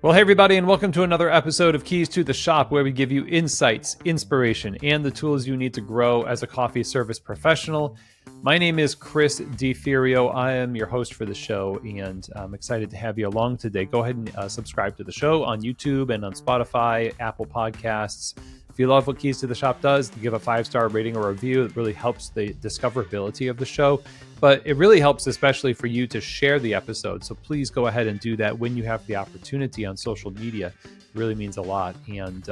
Well, hey everybody, and welcome to another episode of Keys to the Shop, where we give you insights, inspiration, and the tools you need to grow as a coffee service professional. My name is Chris DiFirio. I am your host for the show, and I'm excited to have you along today. Go ahead and subscribe to the show on YouTube and on Spotify, Apple Podcasts. If you love what Keys to the Shop does, give a 5-star rating or review. It really helps the discoverability of the show. But it really helps especially for you to share the episode. So please go ahead and do that when you have the opportunity on social media. It really means a lot. And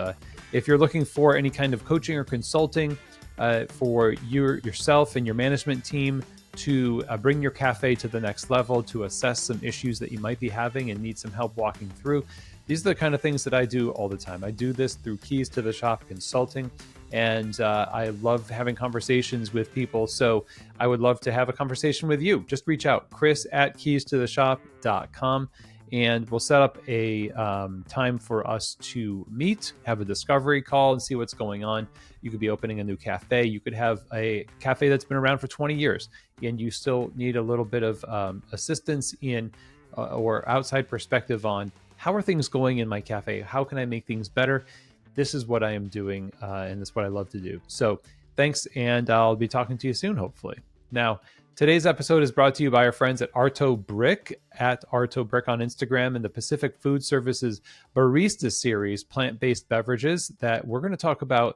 if you're looking for any kind of coaching or consulting for yourself and your management team to bring your cafe to the next level, to assess some issues that you might be having and need some help walking through, these are the kind of things that I do all the time. I do this through Keys to the Shop Consulting, and I love having conversations with people. So I would love to have a conversation with you. Just reach out, chris@keystotheshop.com, and we'll set up a time for us to meet, have a discovery call, and see what's going on. You could be opening a new cafe. You could have a cafe that's been around for 20 years, and you still need a little bit of assistance in or outside perspective on how are things going in my cafe? How can I make things better? This is what I am doing, and that's what I love to do. So thanks, and I'll be talking to you soon, hopefully. Now, today's episode is brought to you by our friends at Arto Brick, at Arto Brick on Instagram, and the Pacific Food Services Barista Series, plant-based beverages that we're going to talk about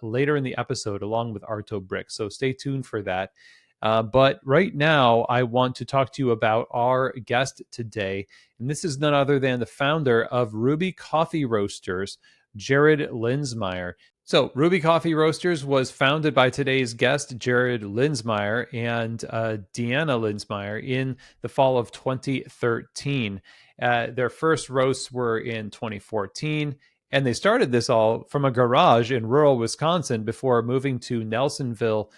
later in the episode, along with Arto Brick. So stay tuned for that. But right now, I want to talk to you about our guest today. And this is none other than the founder of Ruby Coffee Roasters, Jared Linzmeier. So Ruby Coffee Roasters was founded by today's guest, Jared Linzmeier, and Deanna Linzmeier in the fall of 2013. Their first roasts were in 2014. And they started this all from a garage in rural Wisconsin before moving to Nelsonville,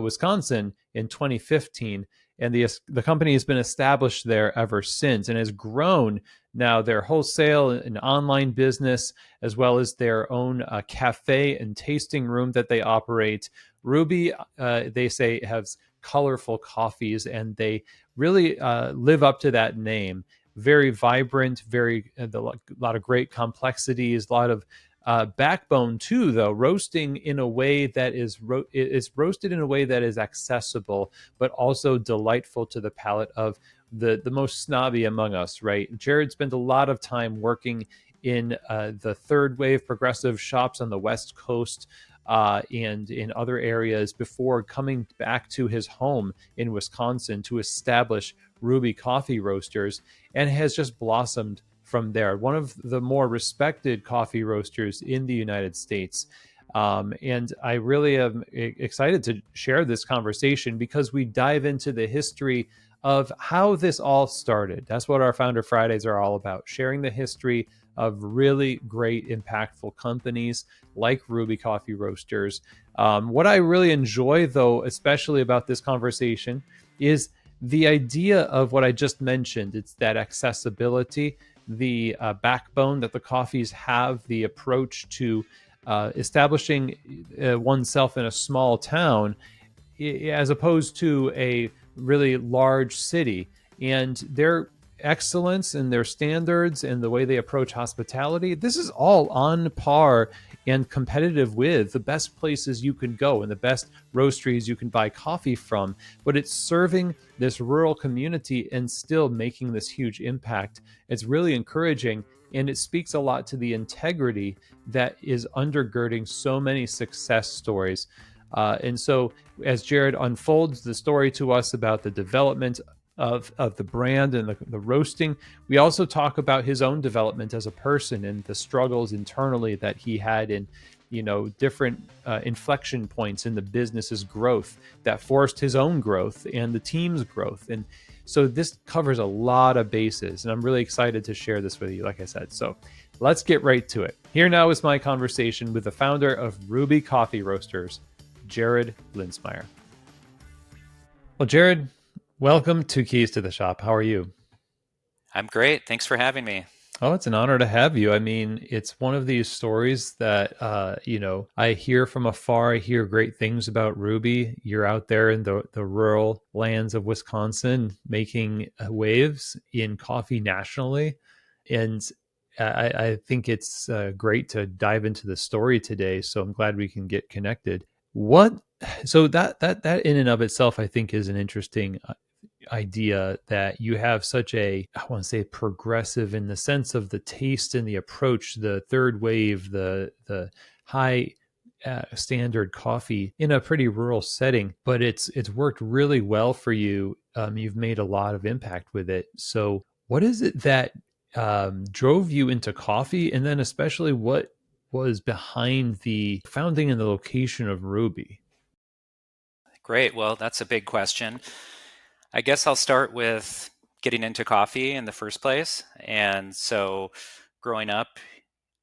Wisconsin in 2015. And the company has been established there ever since and has grown now their wholesale and online business, as well as their own cafe and tasting room that they operate. Ruby, they say, has colorful coffees, and they really live up to that name. Very vibrant, a lot of great complexities, a lot of backbone too, though. Roasting in a way that is roasted in a way that is accessible, but also delightful to the palate of the most snobby among us, right? Jared spent a lot of time working in the third wave progressive shops on the West Coast and in other areas before coming back to his home in Wisconsin to establish Ruby Coffee Roasters, and has just blossomed from there. One of the more respected coffee roasters in the United States. And I really am excited to share this conversation because we dive into the history of how this all started. That's what our Founder Fridays are all about, sharing the history of really great, impactful companies like Ruby Coffee Roasters. What I really enjoy, though, especially about this conversation, is the idea of what I just mentioned. It's that accessibility, the backbone that the coffees have, the approach to establishing oneself in a small town as opposed to a really large city, and their excellence and their standards and the way they approach hospitality. This is all on par and competitive with the best places you can go and the best roasteries you can buy coffee from, but it's serving this rural community and still making this huge impact. It's really encouraging, and it speaks a lot to the integrity that is undergirding so many success stories. And so as Jared unfolds the story to us about the development of the brand and the roasting, we also talk about his own development as a person and the struggles internally that he had in, different inflection points in the business's growth that forced his own growth and the team's growth. And so this covers a lot of bases, and I'm really excited to share this with you, like I said. So let's get right to it. Here now is my conversation with the founder of Ruby Coffee Roasters, Jared Linzmeier. Well, Jared, welcome to Keys to the Shop. How are you? I'm great. Thanks for having me. Oh, it's an honor to have you. I mean, it's one of these stories that, I hear from afar. I hear great things about Ruby. You're out there in the rural lands of Wisconsin making waves in coffee nationally. And I think it's great to dive into the story today. So I'm glad we can get connected. What? So that in and of itself, I think, is an interesting idea that you have such a, I want to say, progressive in the sense of the taste and the approach, the third wave, the high standard coffee in a pretty rural setting, but it's worked really well for you. You've made a lot of impact with it. So what is it that drove you into coffee, and then especially what was behind the founding and the location of Ruby? Great. Well, that's a big question. I guess I'll start with getting into coffee in the first place. And so growing up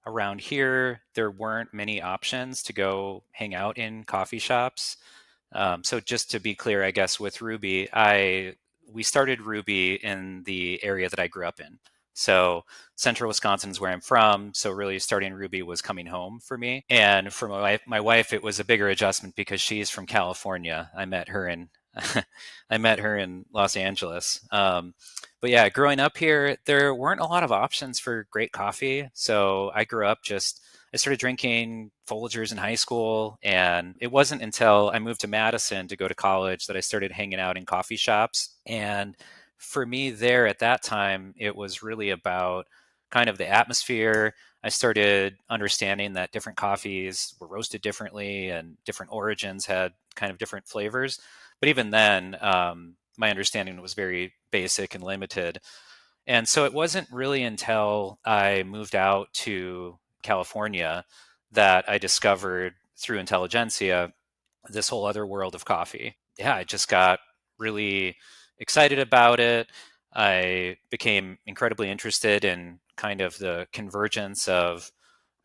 around here, there weren't many options to go hang out in coffee shops. So just to be clear, I guess with Ruby, we started Ruby in the area that I grew up in. So central Wisconsin is where I'm from. So really starting Ruby was coming home for me. And for my wife, it was a bigger adjustment because she's from California. I met her in I met her in Los Angeles. But yeah, growing up here, there weren't a lot of options for great coffee. So I grew up I started drinking Folgers in high school. And it wasn't until I moved to Madison to go to college that I started hanging out in coffee shops. And for me, there at that time, it was really about kind of the atmosphere. I started understanding that different coffees were roasted differently and different origins had kind of different flavors. But even then, my understanding was very basic and limited. And so it wasn't really until I moved out to California that I discovered through Intelligentsia this whole other world of coffee. Yeah, I just got really excited about it. I became incredibly interested in kind of the convergence of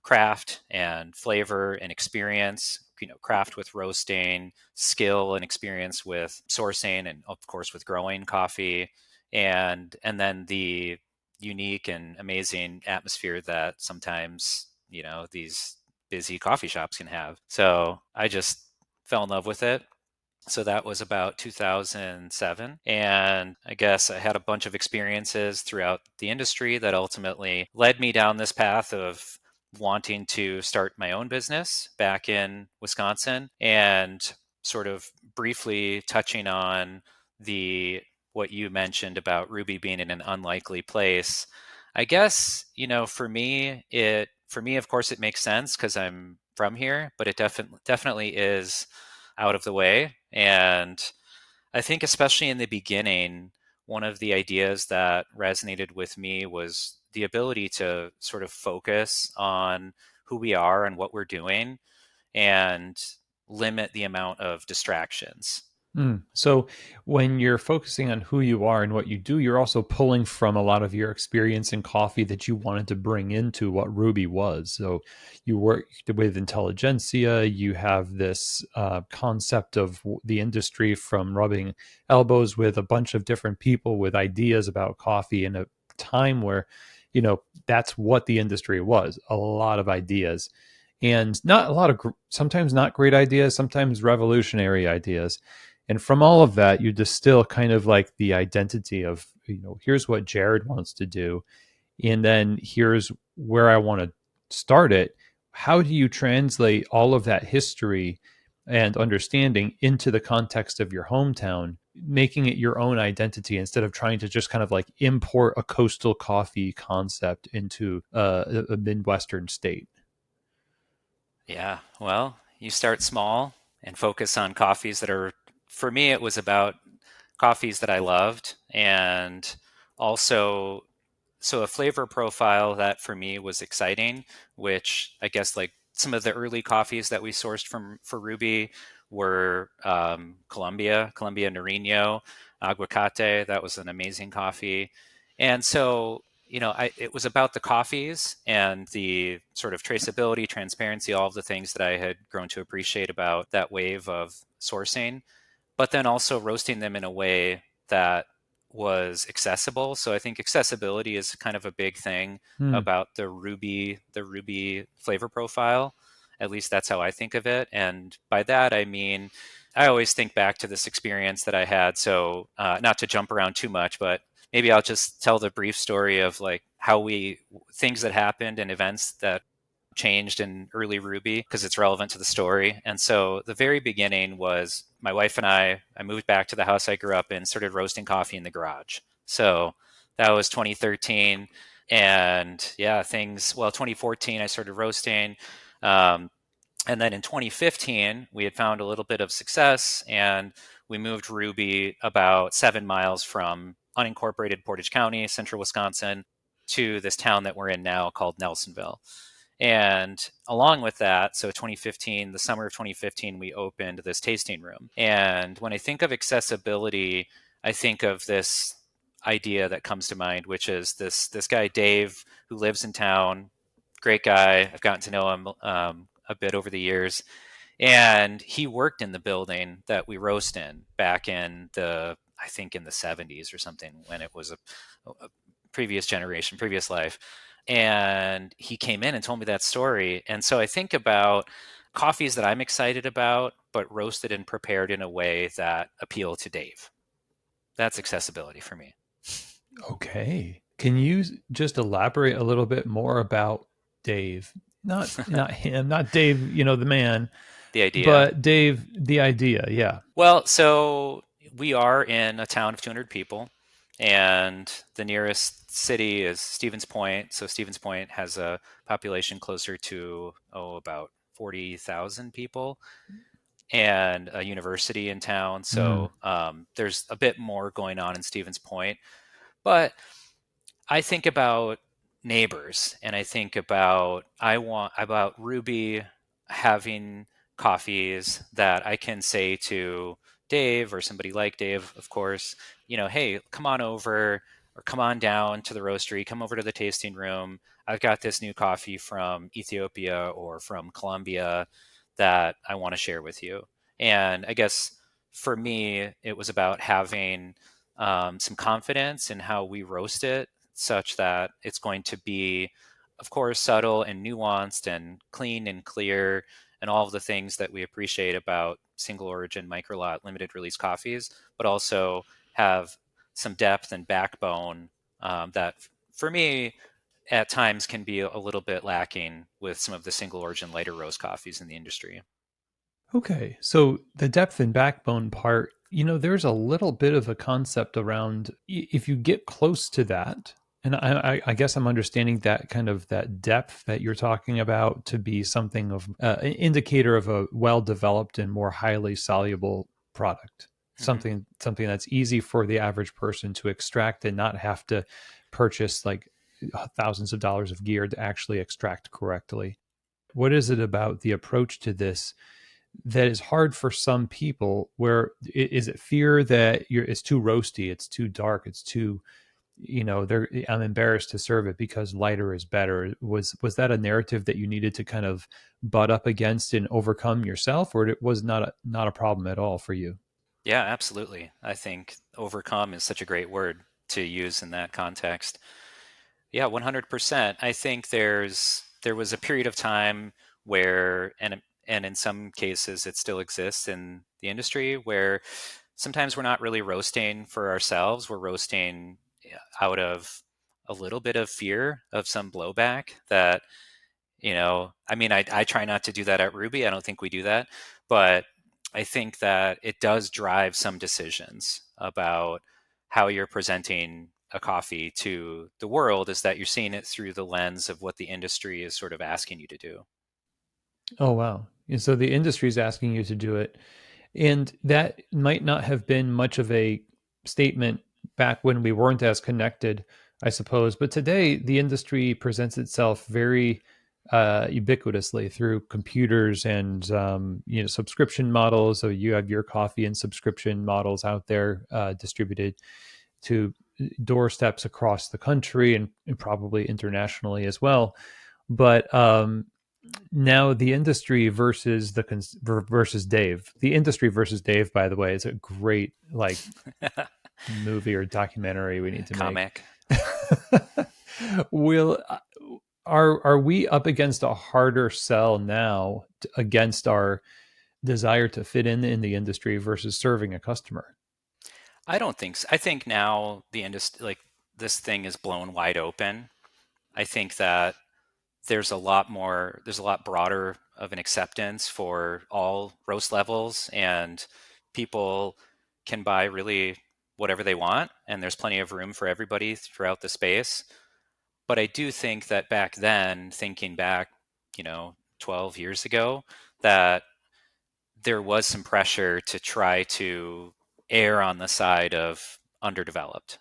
craft and flavor and experience, craft with roasting, skill and experience with sourcing, and of course with growing coffee, and then the unique and amazing atmosphere that sometimes, these busy coffee shops can have. So I just fell in love with it. So that was about 2007. And I guess I had a bunch of experiences throughout the industry that ultimately led me down this path of wanting to start my own business back in Wisconsin, and sort of briefly touching on the what you mentioned about Ruby being in an unlikely place. I guess, for me of course it makes sense because I'm from here, but it definitely is out of the way. And I think, especially in the beginning, one of the ideas that resonated with me was the ability to sort of focus on who we are and what we're doing and limit the amount of distractions. So when you're focusing on who you are and what you do, you're also pulling from a lot of your experience in coffee that you wanted to bring into what Ruby was. So you worked with Intelligentsia, you have this concept of the industry from rubbing elbows with a bunch of different people with ideas about coffee in a time where, that's what the industry was, a lot of ideas. And not a lot of, sometimes not great ideas, sometimes revolutionary ideas. And from all of that, you distill kind of like the identity of, here's what Jared wants to do. And then here's where I want to start it. How do you translate all of that history and understanding into the context of your hometown, making it your own identity instead of trying to just kind of like import a coastal coffee concept into a Midwestern state? Yeah, well, you start small and focus on coffees that are, for me, it was about coffees that I loved, and also so a flavor profile that for me was exciting, which I guess like some of the early coffees that we sourced from for Ruby were Colombia Nariño, Aguacate. That was an amazing coffee. And so, it was about the coffees and the sort of traceability, transparency, all of the things that I had grown to appreciate about that wave of sourcing, but then also roasting them in a way that was accessible. So I think accessibility is kind of a big thing Hmm. about the Ruby flavor profile. At least that's how I think of it. And by that I mean, I always think back to this experience that I had. So not to jump around too much, but maybe I'll just tell the brief story of like how we things that happened and events that changed in early Ruby because it's relevant to the story. And so the very beginning was my wife and I moved back to the house I grew up in, started roasting coffee in the garage. So that was 2013. And yeah, 2014, I started roasting. Um, and then in 2015, we had found a little bit of success and we moved Ruby about 7 miles from unincorporated Portage County, central Wisconsin, to this town that we're in now called Nelsonville. And along with that, so 2015, the summer of 2015, we opened this tasting room. And when I think of accessibility, I think of this idea that comes to mind, which is this guy Dave who lives in town. Great guy. I've gotten to know him a bit over the years, and he worked in the building that we roast in back in I think in the 70s or something when it was a previous generation, previous life. And he came in and told me that story. And so I think about coffees that I'm excited about, but roasted and prepared in a way that appeal to Dave. That's accessibility for me. Okay. Can you just elaborate a little bit more about Dave? Not him, not Dave, the man, The idea. but Dave, the idea. Yeah. Well, so we are in a town of 200 people, and the nearest city is Stevens Point. So Stevens Point has a population closer to, about 40,000 people, and a university in town. Mm. So there's a bit more going on in Stevens Point. But I think about neighbors and I want about Ruby having coffees that I can say to Dave or somebody like Dave, of course, hey, come on over or come on down to the roastery, come over to the tasting room. I've got this new coffee from Ethiopia or from Colombia that I want to share with you. And I guess for me, it was about having some confidence in how we roast it such that it's going to be, of course, subtle and nuanced and clean and clear and all of the things that we appreciate about single origin, micro lot, limited release coffees, but also have some depth and backbone that, for me, at times can be a little bit lacking with some of the single origin lighter roast coffees in the industry. Okay. So the depth and backbone part, there's a little bit of a concept around if you get close to that. And I guess I'm understanding that kind of that depth that you're talking about to be something of an indicator of a well-developed and more highly soluble product. Mm-hmm. Something that's easy for the average person to extract and not have to purchase like thousands of dollars of gear to actually extract correctly. What is it about the approach to this that is hard for some people? Where is it fear that it's too roasty, it's too dark, it's too, I'm embarrassed to serve it because lighter is better? Was that a narrative that you needed to kind of butt up against and overcome yourself, or it was not a problem at all for you? Yeah, absolutely. I think overcome is such a great word to use in that context. Yeah, 100%. I think there was a period of time where and in some cases it still exists in the industry where sometimes we're not really roasting for ourselves. We're roasting out of a little bit of fear of some blowback that, I mean, I try not to do that at Ruby. I don't think we do that, but I think that it does drive some decisions about how you're presenting a coffee to the world, is that you're seeing it through the lens of what the industry is sort of asking you to do. Oh wow. And so the industry is asking you to do it. And that might not have been much of a statement back when we weren't as connected, I suppose. But today, the industry presents itself very ubiquitously through computers and subscription models. So you have your coffee and subscription models out there distributed to doorsteps across the country and probably internationally as well. But now the industry versus Dave. The industry versus Dave, by the way, is a great like movie or documentary we need to make. Comic. Will are we up against a harder sell now against our desire to fit in the industry versus serving a customer? I don't think so. I think now the industry, like this thing is blown wide open. I think that there's a lot broader of an acceptance for all roast levels, and people can buy really whatever they want, and there's plenty of room for everybody throughout the space. But I do think that back then, thinking back, 12 years ago, that there was some pressure to try to err on the side of underdeveloped.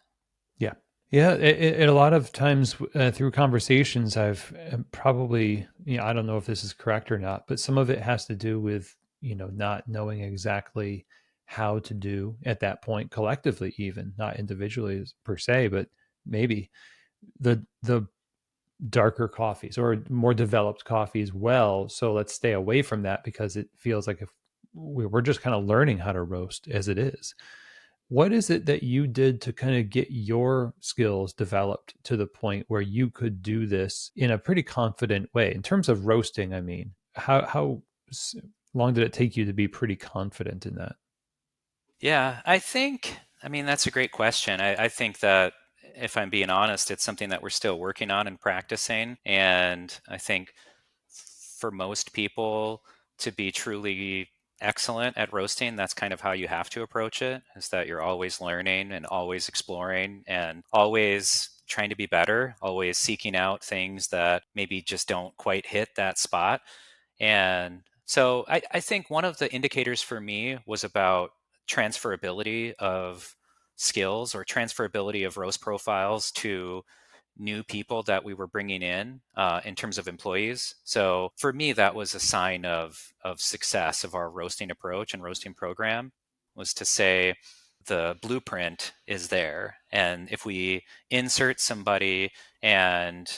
Yeah. Yeah. A lot of times through conversations, I've probably, I don't know if this is correct or not, but some of it has to do with, not knowing exactly how to do at that point collectively, even not individually per se, but maybe the darker coffees or more developed coffees well. So let's stay away from that because it feels like if we're just kind of learning how to roast as it is. What is it that you did to kind of get your skills developed to the point where you could do this in a pretty confident way in terms of roasting? I mean, how long did it take you to be pretty confident in that? Yeah, I mean, that's a great question. I think that if I'm being honest, it's something that we're still working on and practicing. And I think for most people to be truly excellent at roasting, that's kind of how you have to approach it, is that you're always learning and always exploring and always trying to be better, always seeking out things that maybe just don't quite hit that spot. And so I think one of the indicators for me was about transferability of skills or transferability of roast profiles to new people that we were bringing in terms of employees. So for me, that was a sign of success of our roasting approach and roasting program, was to say the blueprint is there. And if we insert somebody and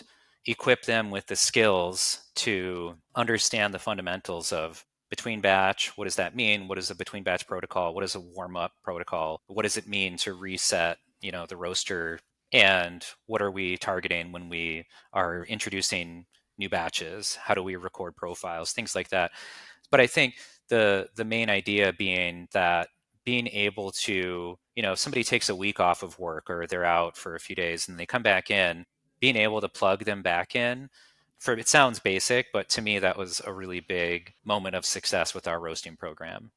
equip them with the skills to understand the fundamentals of between batch, what does that mean? What is a between batch protocol? What is a warm up protocol? What does it mean to reset, the roaster, and what are we targeting when we are introducing new batches? How do we record profiles? Things like that. But I think the main idea being that being able to, if somebody takes a week off of work or they're out for a few days and they come back in, being able to plug them back in, for it sounds basic, but to me that was a really big moment of success with our roasting program.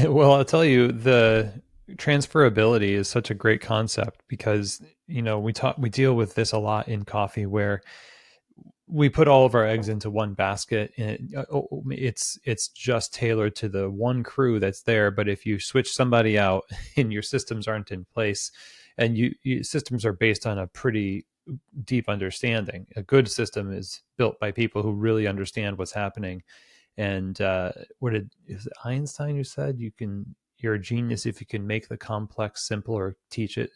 Well, I'll tell you, the transferability is such a great concept because we deal with this a lot in coffee where we put all of our eggs into one basket and it's just tailored to the one crew that's there. But if you switch somebody out and your systems aren't in place, and systems are based on a pretty deep understanding, a good system is built by people who really understand what's happening. And is it Einstein who said you're a genius if you can make the complex simple or teach it?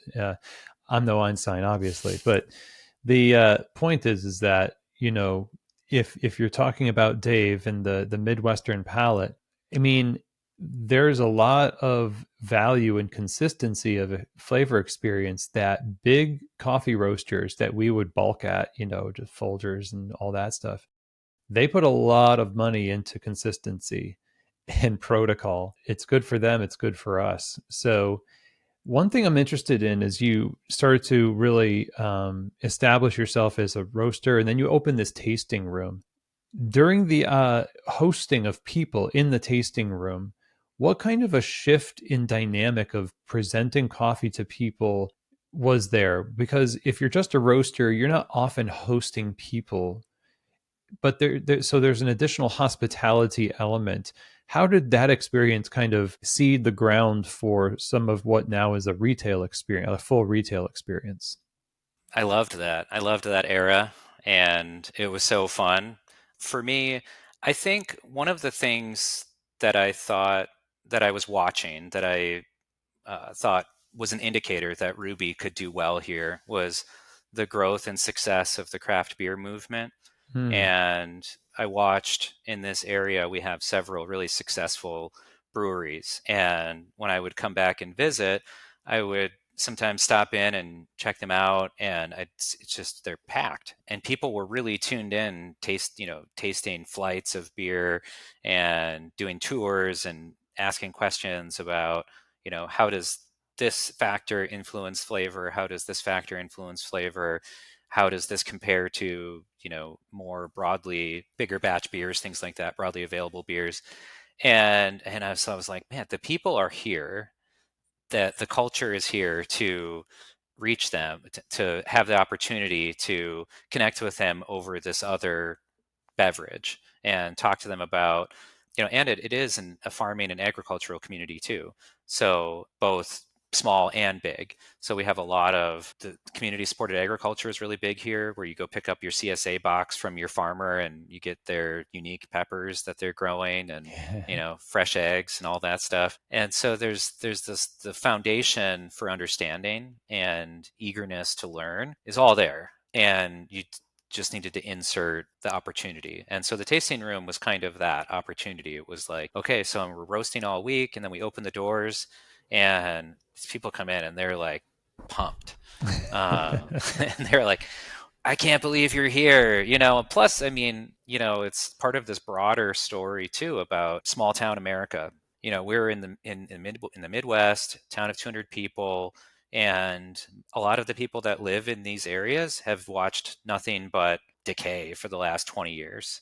I'm no Einstein, obviously, but the point is that if you're talking about Dave and the Midwestern palate, I mean, there's a lot of value and consistency of a flavor experience that big coffee roasters that we would bulk at, just Folgers and all that stuff, they put a lot of money into consistency and protocol. It's good for them, it's good for us. So one thing I'm interested in is you started to really establish yourself as a roaster, and then you open this tasting room. During the hosting of people in the tasting room, what kind of a shift in dynamic of presenting coffee to people was there? Because if you're just a roaster, you're not often hosting people, but so there's an additional hospitality element. How did that experience kind of seed the ground for some of what now is a retail experience, a full retail experience? I loved that. I loved that era, and it was so fun. For me, I think one of the things that I thought that I was watching that I thought was an indicator that Ruby could do well here was the growth and success of the craft beer movement. Hmm. And I watched in this area, we have several really successful breweries. And when I would come back and visit, I would sometimes stop in and check them out. And it's just, they're packed. And people were really tuned in, tasting flights of beer and doing tours and asking questions about, how does this factor influence flavor? How does this factor influence flavor? How does this compare to, more broadly bigger batch beers, things like that, broadly available beers? And I was like, man, the people are here, that the culture is here to reach them, to have the opportunity to connect with them over this other beverage and talk to them about, and it is a farming and agricultural community too. So both small and big. So we have a lot of the community supported agriculture is really big here, where you go pick up your CSA box from your farmer and you get their unique peppers that they're growing, and fresh eggs and all that stuff. And so there's this, the foundation for understanding and eagerness to learn is all there, and you just needed to insert the opportunity. And so the tasting room was kind of that opportunity. It was like, okay, so we're roasting all week, and then we open the doors and people come in and they're like pumped. And they're like, I can't believe you're here. Plus, I mean, it's part of this broader story too about small town America. We're in the Midwest, town of 200 people, and a lot of the people that live in these areas have watched nothing but decay for the last 20 years,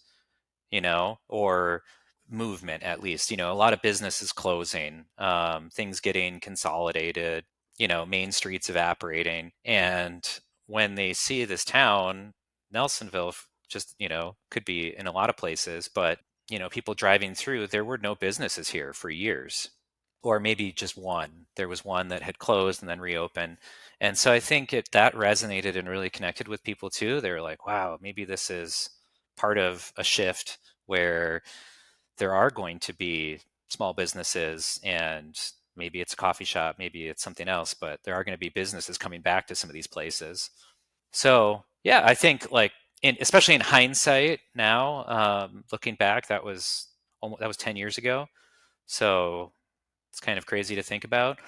or movement at least. A lot of businesses closing, things getting consolidated, main streets evaporating. And when they see this town, Nelsonville, just, could be in a lot of places, but, people driving through, there were no businesses here for years, or maybe just one. There was one that had closed and then reopened. And so I think that resonated and really connected with people too. They were like, wow, maybe this is part of a shift where there are going to be small businesses, and maybe it's a coffee shop, maybe it's something else, but there are going to be businesses coming back to some of these places. So yeah, I think like especially in hindsight now, looking back, that was 10 years ago. So it's kind of crazy to think about,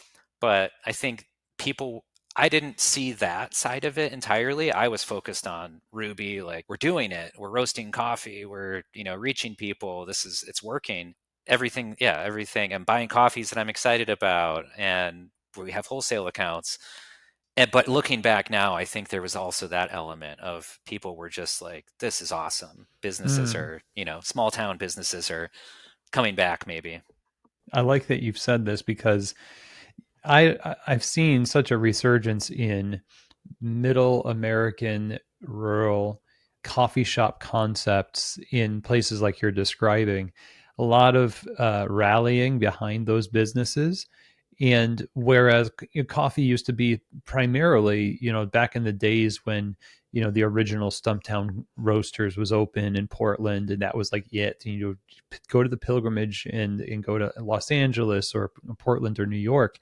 but I think people, I didn't see that side of it entirely. I was focused on Ruby, like we're doing it, we're roasting coffee, we're, reaching people, it's working. Everything, yeah, everything. I'm buying coffees that I'm excited about, and we have wholesale accounts. But looking back now, I think there was also that element of people were just like, this is awesome. Businesses Mm. are, small town businesses are coming back maybe. I like that you've said this because I've seen such a resurgence in middle American rural coffee shop concepts in places like you're describing. A lot of rallying behind those businesses. And whereas coffee used to be primarily, back in the days when, the original Stumptown Roasters was open in Portland, and that was like it. And, go to the pilgrimage and go to Los Angeles or Portland or New York.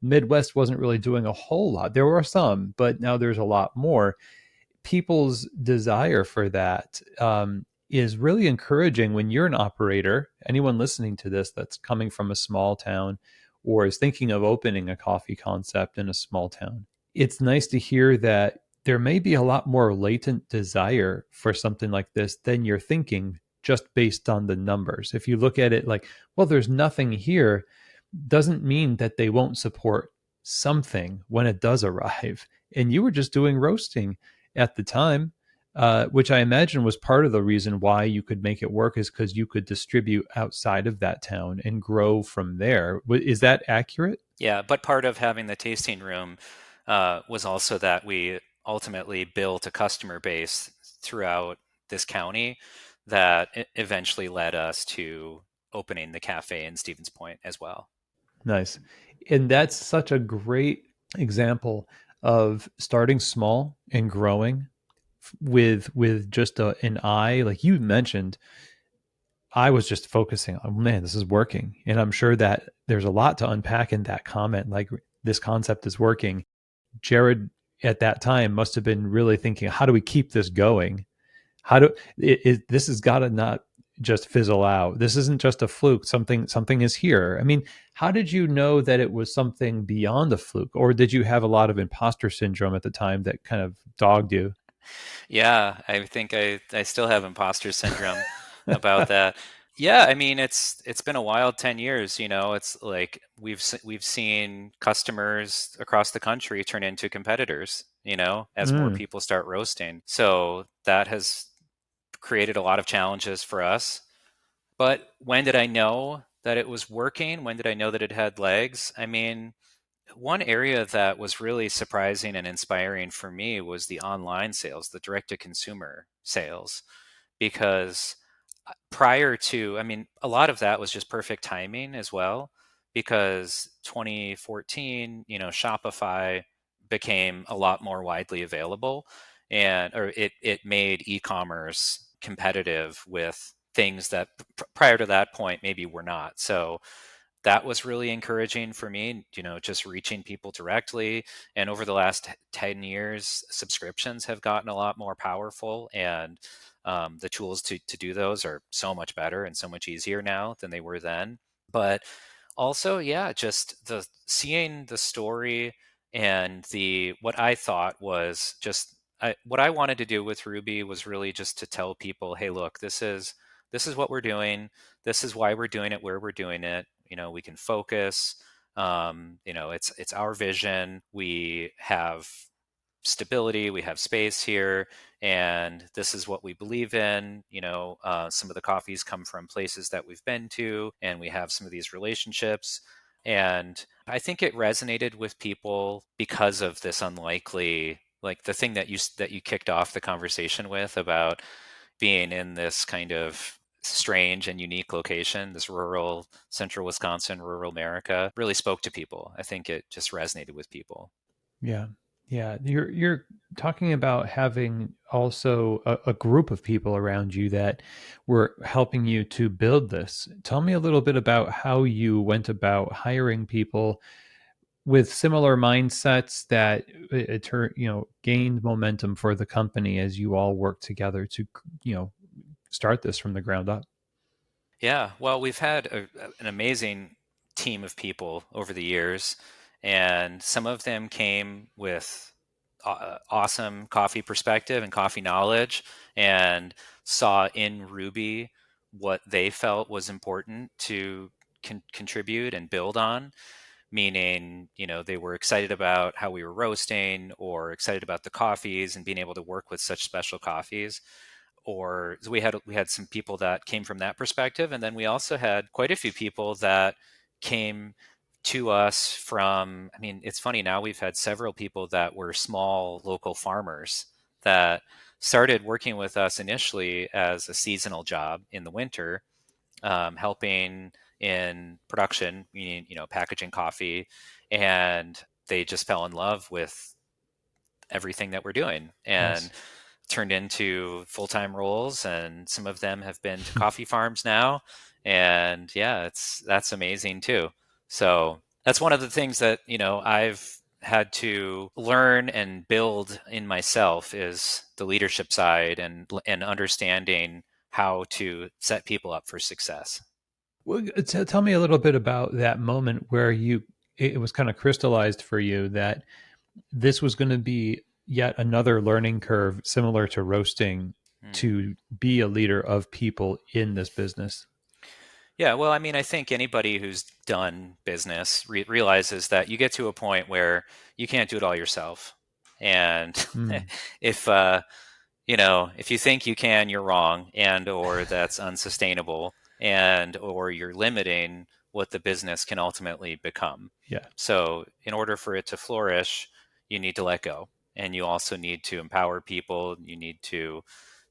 Midwest wasn't really doing a whole lot. There were some, but now there's a lot more. People's desire for that is really encouraging when you're an operator. Anyone listening to this that's coming from a small town or is thinking of opening a coffee concept in a small town, it's nice to hear that there may be a lot more latent desire for something like this than you're thinking just based on the numbers. If you look at it like, well, there's nothing here, doesn't mean that they won't support something when it does arrive. And you were just doing roasting at the time, which I imagine was part of the reason why you could make it work, is because you could distribute outside of that town and grow from there. Is that accurate? Yeah, but part of having the tasting room was also that we ultimately built a customer base throughout this county that eventually led us to opening the cafe in Stevens Point as well. Nice. And that's such a great example of starting small and growing with just an eye. Like you mentioned, I was just focusing on, man, this is working. And I'm sure that there's a lot to unpack in that comment. Like, this concept is working. Jared at that time must have been really thinking, how do we keep this going? How do this has got to not just fizzle out. This isn't just a fluke. Something is here. I mean, how did you know that it was something beyond a fluke, or did you have a lot of imposter syndrome at the time that kind of dogged you? Yeah, I think I still have imposter syndrome about that. Yeah, I mean it's been a wild 10 years, you know. It's like we've seen customers across the country turn into competitors, you know, as more Mm, people start roasting. So that has created a lot of challenges for us. But when did I know that it was working? When did I know that it had legs? I mean, one area that was really surprising and inspiring for me was the online sales, the direct to consumer sales, because prior to, I mean, a lot of that was just perfect timing as well, because 2014, you know, Shopify became a lot more widely available, and or it made e-commerce competitive with things that prior to that point maybe were not. So that was really encouraging for me, you know, just reaching people directly. And over the last 10 years, subscriptions have gotten a lot more powerful, and the tools to do those are so much better and so much easier now than they were then. But also, yeah, just the seeing the story and the what I thought was just what I wanted to do with Ruby was really just to tell people, hey, look, this is what we're doing. This is why we're doing it where we're doing it. You know, we can focus. You know, it's our vision. We have stability, we have space here, and this is what we believe in. You know, some of the coffees come from places that we've been to, and we have some of these relationships. And I think it resonated with people because of this unlikely, like the thing that you kicked off the conversation with about being in this kind of strange and unique location, this rural central Wisconsin, rural America, really spoke to people. I think it just resonated with people. yeah. Yeah. You're talking about having also a group of people around you that were helping you to build this. Tell me a little bit about how you went about hiring people with similar mindsets that gained momentum for the company as you all work together to start this from the ground up. Yeah, well, we've had an amazing team of people over the years, and some of them came with awesome coffee perspective and coffee knowledge, and saw in Ruby what they felt was important to contribute and build on. Meaning, you know, they were excited about how we were roasting, or excited about the coffees and being able to work with such special coffees. Or so we had some people that came from that perspective, and then we also had quite a few people that came to us from, I mean, it's funny, now we've had several people that were small local farmers that started working with us initially as a seasonal job in the winter, helping in production, meaning, you know, packaging coffee, and they just fell in love with everything that we're doing, and Nice. turned into full-time roles, and some of them have been to coffee farms now. And yeah, that's amazing too. So that's one of the things that, you know, I've had to learn and build in myself, is the leadership side, and understanding how to set people up for success. Well, tell me a little bit about that moment where it was kind of crystallized for you that this was going to be yet another learning curve similar to roasting Hmm. to be a leader of people in this business. Yeah, well, I mean, I think anybody who's done business realizes that you get to a point where you can't do it all yourself. And Mm, if you know, if you think you can, you're wrong, and or that's unsustainable, and or you're limiting what the business can ultimately become. yeah. So, in order for it to flourish, you need to let go, and you also need to empower people. You need to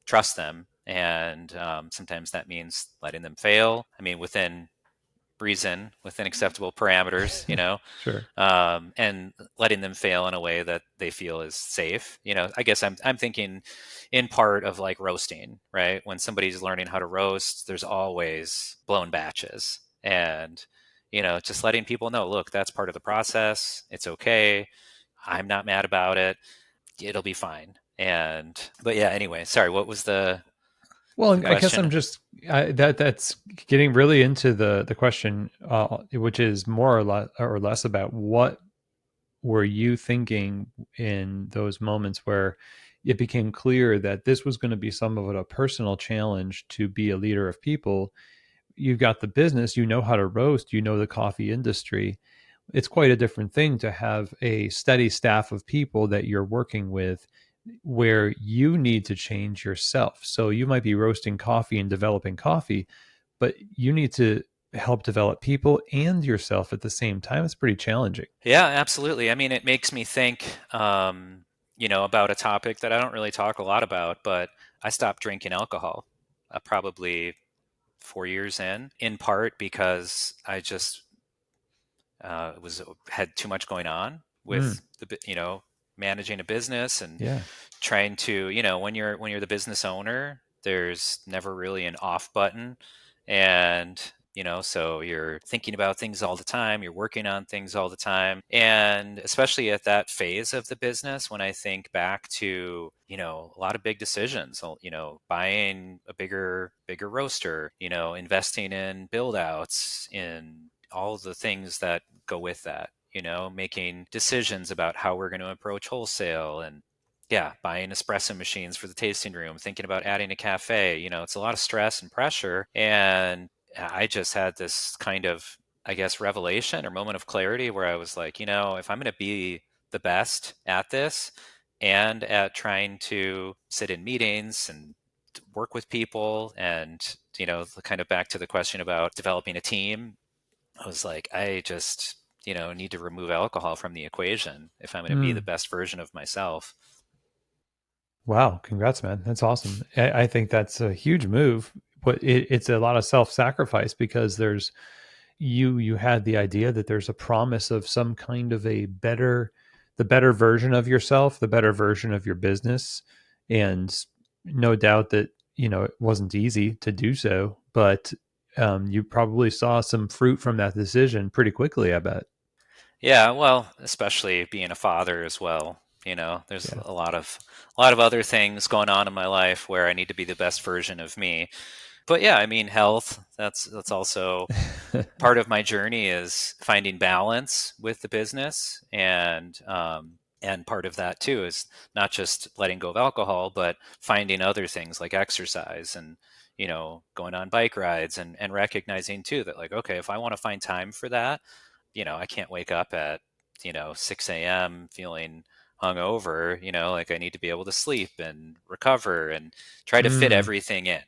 trust them, and sometimes that means letting them fail. I mean, within reason, within acceptable parameters, you know, Sure. and letting them fail in a way that they feel is safe. You know, I guess I'm thinking in part of like roasting, right? When somebody's learning how to roast, there's always blown batches, and you know, just letting people know, look, that's part of the process. It's okay. I'm not mad about it. It'll be fine. And but yeah, anyway, sorry, what was the Well, I guess question? I'm just that's getting really into the question, which is more or less about what were you thinking in those moments where it became clear that this was going to be some of a personal challenge to be a leader of people, you've got the business, you know how to roast, you know the coffee industry. It's quite a different thing to have a steady staff of people that you're working with where you need to change yourself. So you might be roasting coffee and developing coffee, but you need to help develop people and yourself at the same time. It's pretty challenging. Yeah, absolutely. I mean, it makes me think, about a topic that I don't really talk a lot about, but I stopped drinking alcohol probably 4 years in part because I just was had too much going on Mm, with managing a business and yeah. trying to when you're the business owner, there's never really an off button, and so you're thinking about things all the time, you're working on things all the time, and especially at that phase of the business, when I think back to a lot of big decisions, buying a bigger roaster, investing in build outs, in all the things that go with that, making decisions about how we're going to approach wholesale, and yeah, buying espresso machines for the tasting room, thinking about adding a cafe. It's a lot of stress and pressure. And I just had this kind of, I guess, revelation or moment of clarity where I was like, if I'm going to be the best at this and at trying to sit in meetings and work with people, and kind of back to the question about developing a team, I was like, I just, need to remove alcohol from the equation if I'm going to be the Mm. best version of myself. Wow. Congrats, man. That's awesome. I think that's a huge move, but it's a lot of self-sacrifice because you had the idea that there's a promise of some kind of the better version of yourself, the better version of your business. And no doubt that, it wasn't easy to do so, but you probably saw some fruit from that decision pretty quickly, I bet. Yeah, well, especially being a father as well. There's Yeah. a lot of other things going on in my life where I need to be the best version of me. But yeah, I mean, health, that's also part of my journey, is finding balance with the business, and part of that too is not just letting go of alcohol, but finding other things like exercise, and going on bike rides, and recognizing too that, like, okay, if I want to find time for that, I can't wake up at 6 a.m. feeling hungover. Like, I need to be able to sleep and recover and try to fit Mm. everything in.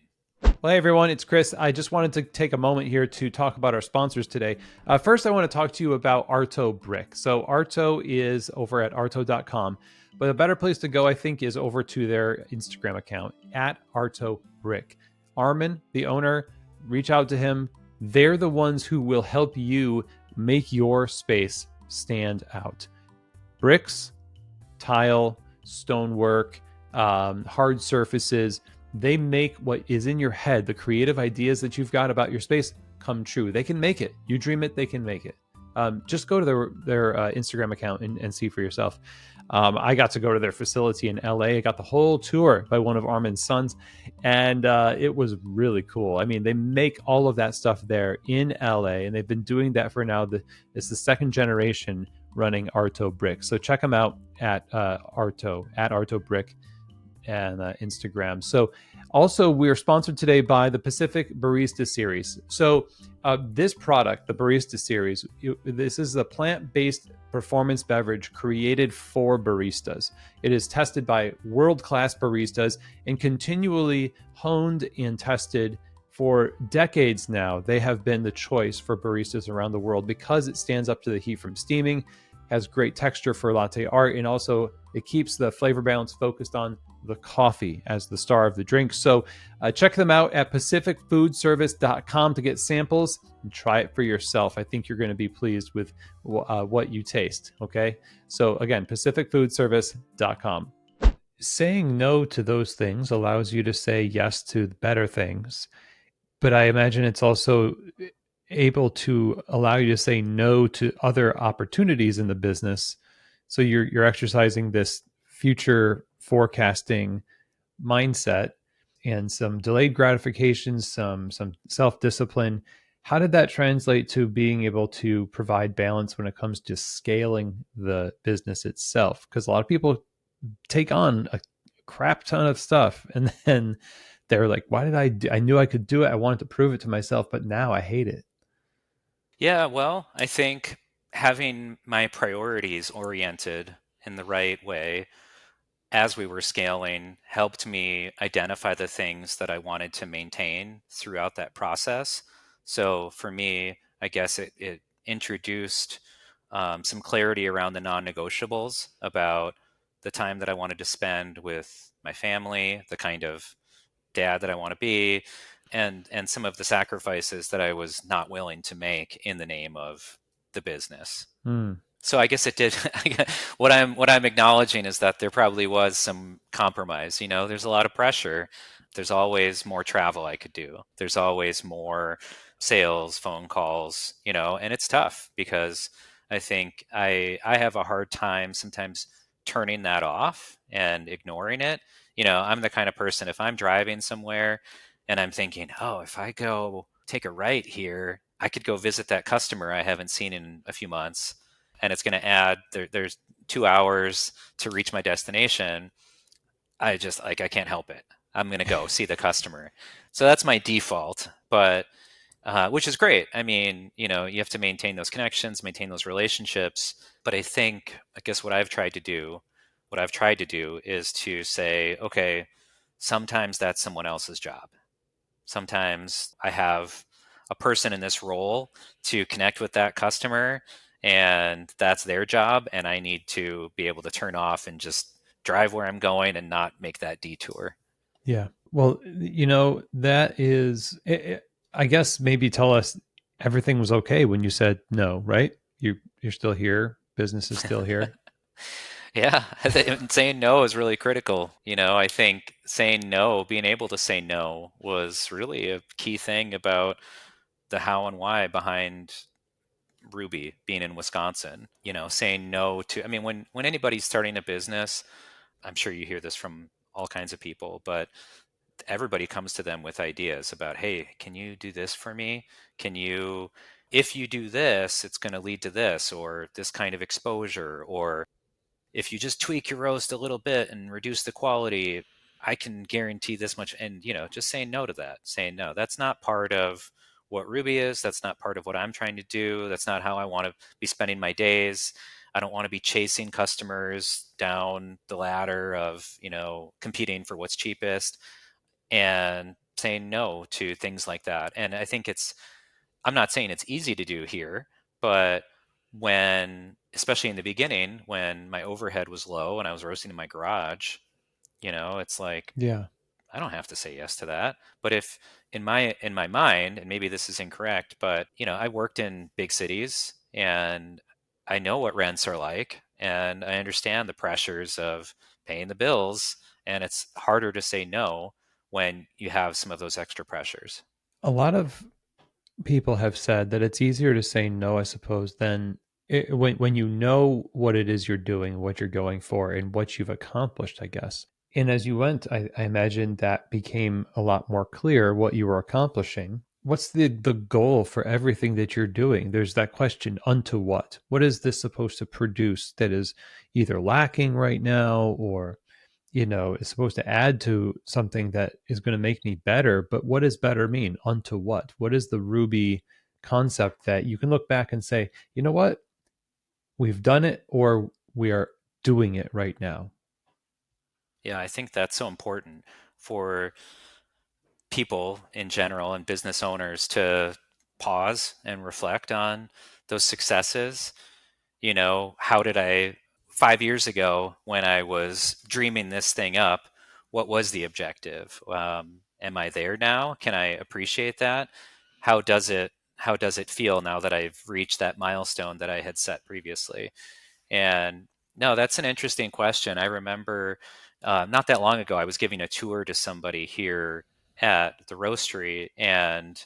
Well, hey everyone, it's Chris. I just wanted to take a moment here to talk about our sponsors today. First, I want to talk to you about Arto Brick. So, Arto is over at arto.com, but a better place to go, I think, is over to their Instagram account at Arto Brick. Armin, the owner, reach out to him. They're the ones who will help you make your space stand out. Bricks, tile, stonework, hard surfaces. They make what is in your head, the creative ideas that you've got about your space, come true. They can make it. You dream it, they can make it. Just go to their Instagram account and see for yourself. I got to go to their facility in LA. I got the whole tour by one of Armin's sons, and it was really cool. I mean, they make all of that stuff there in LA, and they've been doing that for now. It's the second generation running Arto Brick. So check them out at Arto Brick and Instagram. So also we're sponsored today by the Pacific Barista Series. So this product, the Barista Series, this is a plant-based performance beverage created for baristas. It is tested by world-class baristas and continually honed and tested for decades now. They have been the choice for baristas around the world because it stands up to the heat from steaming, has great texture for latte art, and also it keeps the flavor balance focused on the coffee as the star of the drink. So check them out at pacificfoodservice.com to get samples and try it for yourself. I think you're going to be pleased with what you taste. Okay. So again, pacificfoodservice.com. Saying no to those things allows you to say yes to better things. But I imagine it's also able to allow you to say no to other opportunities in the business. So you're exercising this future forecasting mindset and some delayed gratification, some self-discipline. How did that translate to being able to provide balance when it comes to scaling the business itself? Because a lot of people take on a crap ton of stuff and then they were like, why did I knew I could do it. I wanted to prove it to myself, but now I hate it. Yeah, well, I think having my priorities oriented in the right way as we were scaling helped me identify the things that I wanted to maintain throughout that process. So for me, I guess it introduced some clarity around the non negotiables about the time that I wanted to spend with my family, the kind of dad that I want to be, and some of the sacrifices that I was not willing to make in the name of the business. Hmm. So I guess it did. What I'm acknowledging is that there probably was some compromise. There's a lot of pressure. There's always more travel I could do. There's always more sales, phone calls, and it's tough because I think I have a hard time sometimes turning that off and ignoring it. I'm the kind of person, if I'm driving somewhere and I'm thinking, oh, if I go take a right here, I could go visit that customer I haven't seen in a few months, and it's going to add there's 2 hours to reach my destination. I just like, I can't help it. I'm going to go see the customer. So that's my default, but which is great. I mean, you have to maintain those connections, maintain those relationships. But I guess what I've tried to do is to say, okay, sometimes that's someone else's job. Sometimes I have a person in this role to connect with that customer, and that's their job. And I need to be able to turn off and just drive where I'm going and not make that detour. Yeah. Well, that is, I guess maybe tell us everything was okay when you said no, right? You're still here. Business is still here. Yeah, saying no is really critical. I think saying no, being able to say no, was really a key thing about the how and why behind Ruby being in Wisconsin. Saying no to, I mean, when anybody's starting a business, I'm sure you hear this from all kinds of people, but everybody comes to them with ideas about, hey, can you do this for me? Can you, if you do this, it's going to lead to this, or this kind of exposure, or if you just tweak your roast a little bit and reduce the quality, I can guarantee this much. And, just saying no to that, saying no, that's not part of what Ruby is. That's not part of what I'm trying to do. That's not how I want to be spending my days. I don't want to be chasing customers down the ladder of, competing for what's cheapest, and saying no to things like that. And I think I'm not saying it's easy to do here, but especially in the beginning, when my overhead was low and I was roasting in my garage, it's like, Yeah. I don't have to say yes to that. But if in my mind, and maybe this is incorrect, but I worked in big cities and I know what rents are like, and I understand the pressures of paying the bills, and it's harder to say no when you have some of those extra pressures. A lot of people have said that it's easier to say no, I suppose, than when you know what it is you're doing, what you're going for, and what you've accomplished, I guess. And as you went, I imagine that became a lot more clear what you were accomplishing. What's the goal for everything that you're doing? There's that question, unto what? What is this supposed to produce that is either lacking right now, or is supposed to add to something that is going to make me better? But what does better mean? Unto what? What is the Ruby concept that you can look back and say, you know what? We've done it, or we are doing it right now. Yeah, I think that's so important for people in general and business owners to pause and reflect on those successes. How did 5 years ago, when I was dreaming this thing up, what was the objective? Am I there now? Can I appreciate that? How does it feel now that I've reached that milestone that I had set previously? And no, that's an interesting question. I remember not that long ago, I was giving a tour to somebody here at the roastery, and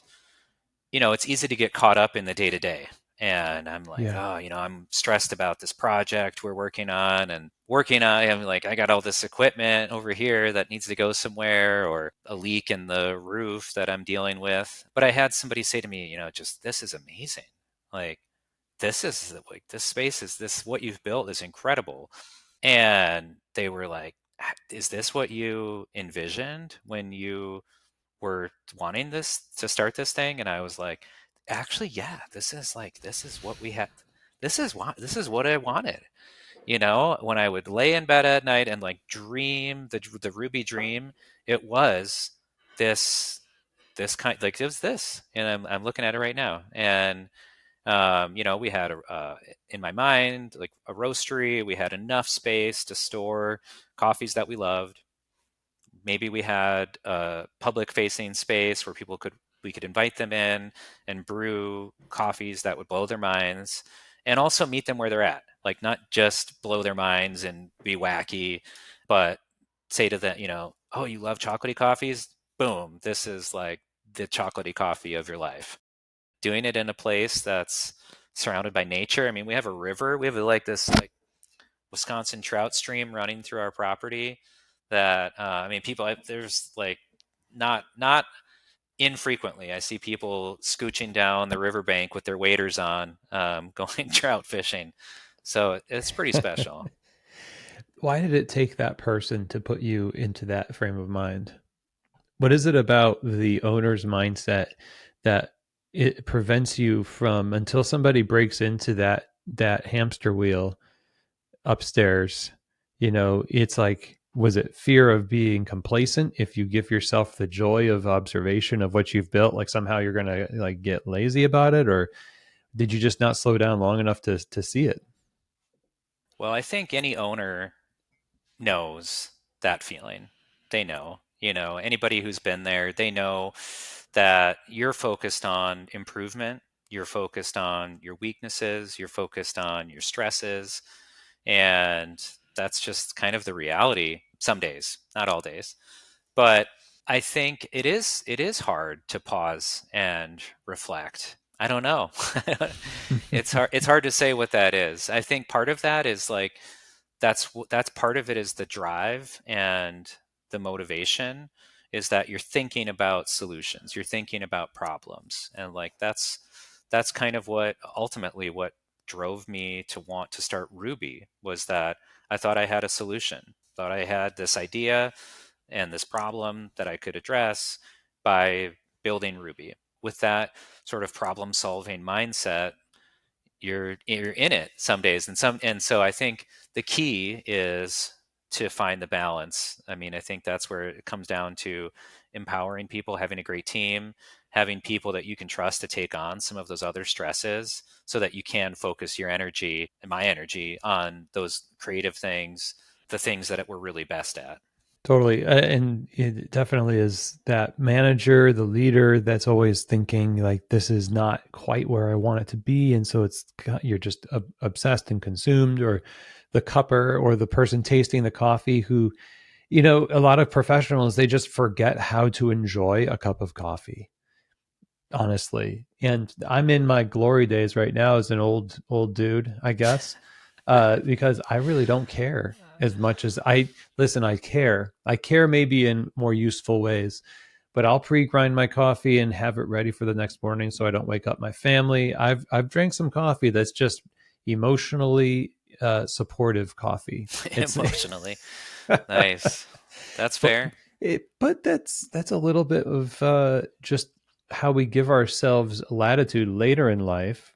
it's easy to get caught up in the day to day. And I'm like, Yeah. oh, I'm stressed about this project we're working on. I'm like, I got all this equipment over here that needs to go somewhere, or a leak in the roof that I'm dealing with. But I had somebody say to me, just, this is amazing. Like, this space is this, what you've built is incredible. And they were like, is this what you envisioned when you were wanting this to start this thing? And I was like, actually, yeah, this is what we had. This is what I wanted. When I would lay in bed at night and like dream the Ruby dream, it was this kind, like it was this, and I'm looking at it right now. And we had in my mind like a roastery. We had enough space to store coffees that we loved. Maybe we had a public facing space where we could invite them in and brew coffees that would blow their minds, and also meet them where they're at, like not just blow their minds and be wacky, but say to them, oh, you love chocolatey coffees, boom, this is like the chocolatey coffee of your life. Doing it in a place that's surrounded by nature. I mean, we have a river. We have like this like Wisconsin trout stream running through our property. That I mean, there's like not infrequently I see people scooching down the riverbank with their waders on, going trout fishing. So it's pretty special. Why did it take that person to put you into that frame of mind? What is it about the owner's mindset that it prevents you from, until somebody breaks into that hamster wheel upstairs, it's like, was it fear of being complacent? If you give yourself the joy of observation of what you've built, like somehow you're going to like get lazy about it? Or did you just not slow down long enough to see it? Well, I think any owner knows that feeling. They know, anybody who's been there, they know that you're focused on improvement, you're focused on your weaknesses, you're focused on your stresses, and that's just kind of the reality some days, not all days. But I think it is hard to pause and reflect. I don't know. It's hard to say what that is. I think part of that is like that's part of it is the drive and the motivation, is that you're thinking about solutions, you're thinking about problems, and like that's kind of what drove me to want to start Ruby, was that I thought I had a solution, thought I had this idea and this problem that I could address by building Ruby. With that sort of problem solving mindset, you're in it some days, and so I think the key is to find the balance. I mean, I think that's where it comes down to empowering people, having a great team, having people that you can trust to take on some of those other stresses, so that you can focus your energy and my energy on those creative things, the things that we're really best at. Totally. And it definitely is that manager, the leader that's always thinking like, this is not quite where I want it to be. And so you're just obsessed and consumed. Or the cupper or the person tasting the coffee who, a lot of professionals, they just forget how to enjoy a cup of coffee, honestly. And I'm in my glory days right now as an old dude, I guess, because I really don't care as much as I care. I care maybe in more useful ways, but I'll pre-grind my coffee and have it ready for the next morning so I don't wake up my family. I've drank some coffee that's just emotionally supportive coffee. It's Emotionally. Nice. That's but fair. but that's a little bit of just how we give ourselves latitude later in life,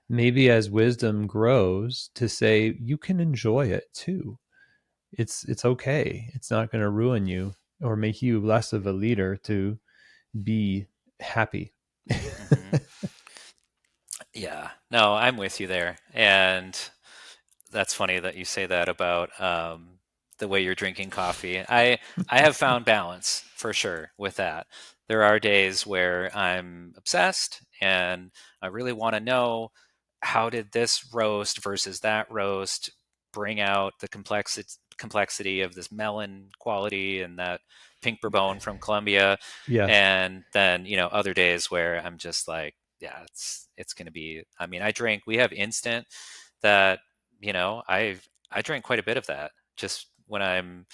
maybe as wisdom grows, to say you can enjoy it too. It's okay. It's not going to ruin you or make you less of a leader to be happy. Hmm. Yeah, no, I'm with you there. And that's funny that you say that about the way you're drinking coffee. I have found balance for sure with that. There are days where I'm obsessed and I really want to know, how did this roast versus that roast bring out the complexity of this melon quality and that pink bourbon from Colombia. Yes. And then, other days where I'm just like, yeah, it's going to be, I mean, we have instant that, I drink quite a bit of that just when I'm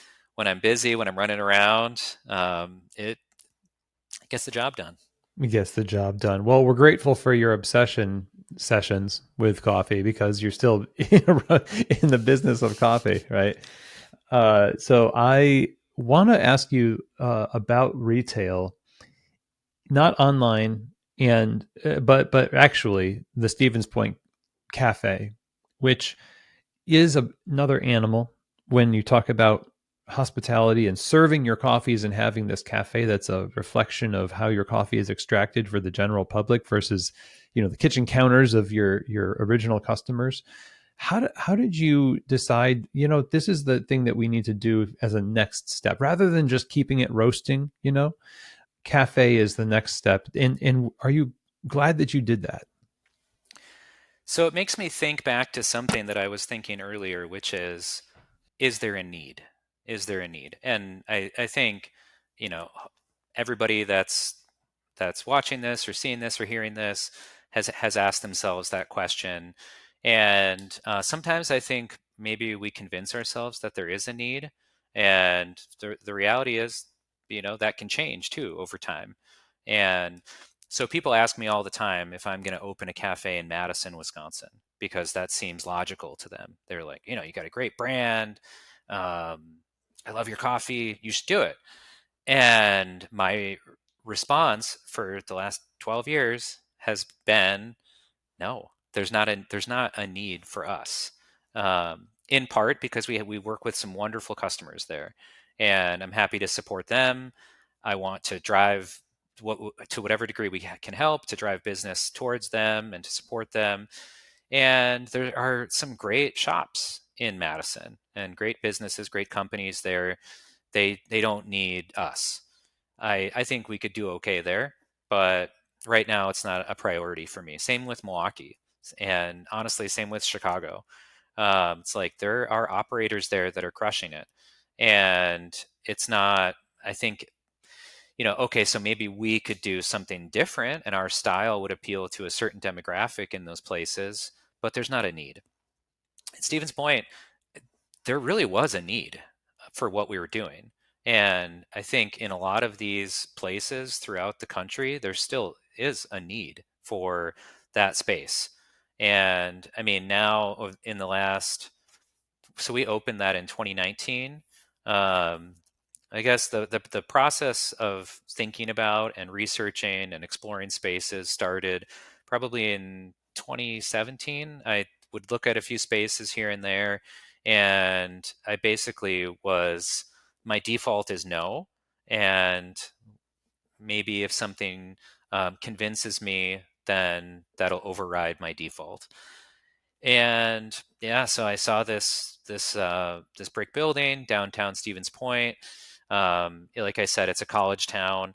busy, when I'm running around. It gets the job done. It gets the job done. Well, we're grateful for your obsession sessions with coffee because you're still in the business of coffee, right? So I want to ask you about retail, not online, and but actually the Stevens Point Cafe, which is another animal when you talk about hospitality and serving your coffees and having this cafe that's a reflection of how your coffee is extracted for the general public versus the kitchen counters of your original customers. How did you decide, this is the thing that we need to do as a next step rather than just keeping it roasting, cafe is the next step, and are you glad that you did that? So it makes me think back to something that I was thinking earlier, which is there a need? Is there a need? And I think, you know, everybody that's watching this or seeing this or hearing this has asked themselves that question. And sometimes I think maybe we convince ourselves that there is a need, and the reality is, that can change too over time. And so people ask me all the time if I'm going to open a cafe in Madison, Wisconsin, because that seems logical to them. They're like, you got a great brand. I love your coffee. You should do it. And my response for the last 12 years has been no. There's not a need for us. In part because we work with some wonderful customers there, and I'm happy to support them. I want to drive to whatever degree we can help to drive business towards them and to support them. And there are some great shops in Madison and great businesses, great companies there. They don't need us. I think we could do okay there, but right now it's not a priority for me. Same with Milwaukee, and honestly, same with Chicago. It's like there are operators there that are crushing it, and it's not. I think okay, so maybe we could do something different, and our style would appeal to a certain demographic in those places, but there's not a need. At Stevens Point, there really was a need for what we were doing. And I think in a lot of these places throughout the country, there still is a need for that space. And I mean, now in the last, so we opened that in 2019. Um, I guess the process of thinking about and researching and exploring spaces started probably in 2017. I would look at a few spaces here and there, and I basically was my default is no, and maybe if something convinces me, then that'll override my default. And yeah, so I saw this brick building downtown Stevens Point. Like I said, it's a college town,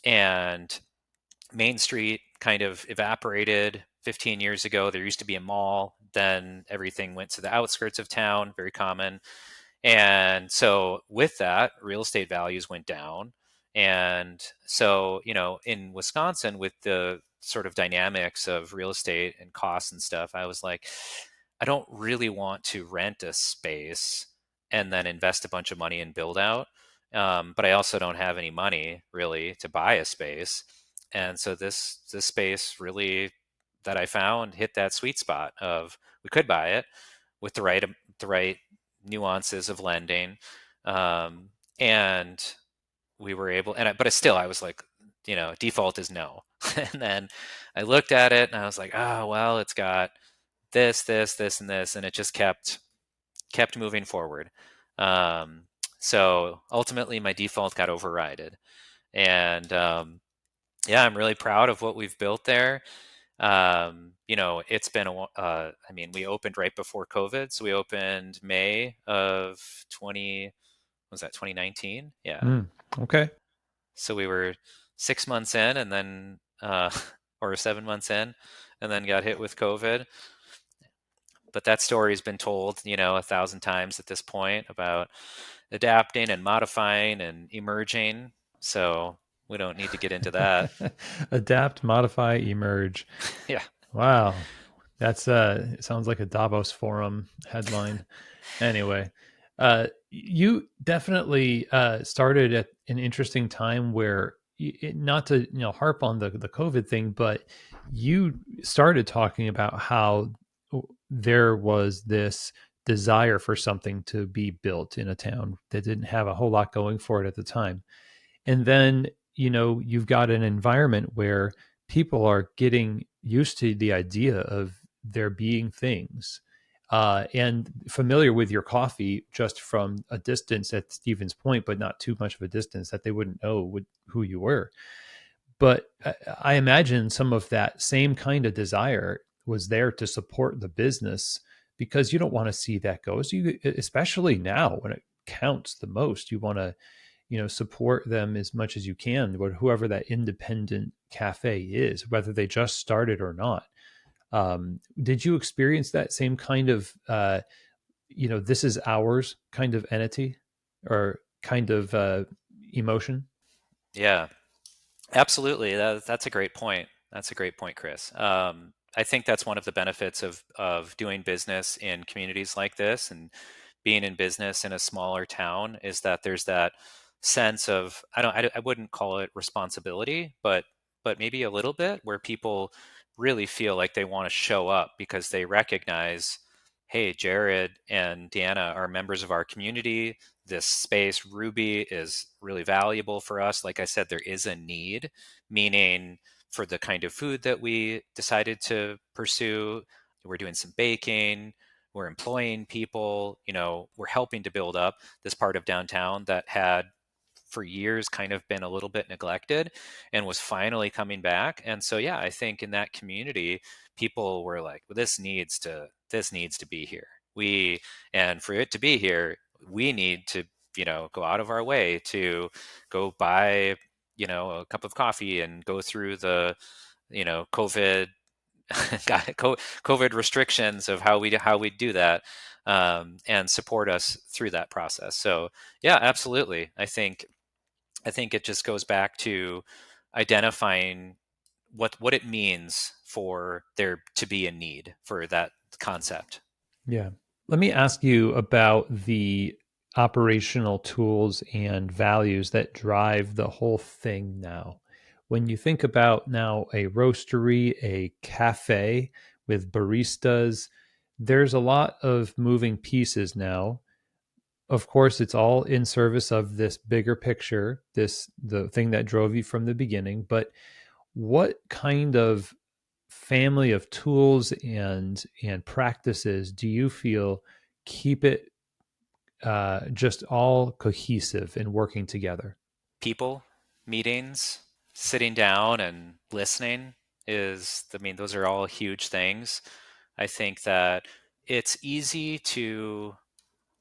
and Main Street kind of evaporated 15 years ago. There used to be a mall, then everything went to the outskirts of town, very common. And so with that, real estate values went down. And so, in Wisconsin, with the sort of dynamics of real estate and costs and stuff, I was like, I don't really want to rent a space and then invest a bunch of money and build out. But I also don't have any money really to buy a space. And so this space really that I found hit that sweet spot of we could buy it with the right nuances of lending, um, and we were able. But still, I was like, default is no. And then I looked at it and I was like, oh well, it's got this, and this, and it just kept moving forward. Um, so ultimately, my default got overridden, and yeah, I'm really proud of what we've built there. It's been I mean, we opened right before COVID, so we opened May of 20, was that 2019? Yeah. Okay. So we were 6 months in, and then or 7 months in, and then got hit with COVID. But that story's been told, 1,000 times at this point about adapting and modifying and emerging. So we don't need to get into that. Adapt, modify, emerge. Yeah. Wow. That's it sounds like a Davos forum headline. Anyway, you definitely started at an interesting time where not to harp on the COVID thing, but you started talking about how there was this desire for something to be built in a town that didn't have a whole lot going for it at the time. And then, you've got an environment where people are getting used to the idea of there being things and familiar with your coffee just from a distance at Stephen's point, but not too much of a distance that they wouldn't know who you were. But I imagine some of that same kind of desire was there to support the business because you don't want to see that go. So especially now when it counts the most, you want to support them as much as you can, whoever that independent cafe is, whether they just started or not. Did you experience that same kind of this is ours kind of entity or kind of emotion? Yeah, absolutely. That's a great point. That's a great point, Chris. I think that's one of the benefits of doing business in communities like this and being in business in a smaller town is that there's that sense of I wouldn't call it responsibility, but maybe a little bit where people really feel like they want to show up because they recognize, hey, Jared and Deanna are members of our community. This space, Ruby, is really valuable for us. Like I said, there is a need, meaning for the kind of food that we decided to pursue, we're doing some baking, we're employing people, we're helping to build up this part of downtown that had for years kind of been a little bit neglected and was finally coming back. And so yeah, I think in that community people were like, well, this needs to be here. And for it to be here, we need to go out of our way to go buy a cup of coffee and go through the COVID COVID restrictions of how we do that, and support us through that process. So yeah, absolutely. I think it just goes back to identifying what it means for there to be a need for that concept. Yeah. Let me ask you about the operational tools and values that drive the whole thing now. When you think about now a roastery, a cafe with baristas, there's a lot of moving pieces now. Of course, it's all in service of this bigger picture, the thing that drove you from the beginning, but what kind of family of tools and practices do you feel keep it just all cohesive and working together? People, meetings, sitting down and listening those are all huge things. I think that it's easy to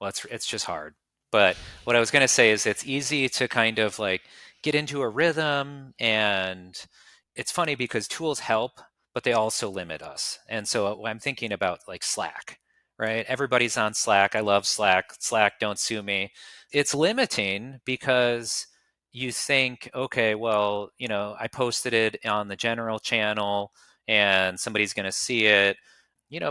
well, it's just hard. But what I was going to say is it's easy to kind of like get into a rhythm, and it's funny because tools help, but they also limit us. And so I'm thinking about like Slack, right? Everybody's on Slack. I love Slack. Slack, don't sue me. It's limiting because you think, okay, well, I posted it on the general channel and somebody's going to see it,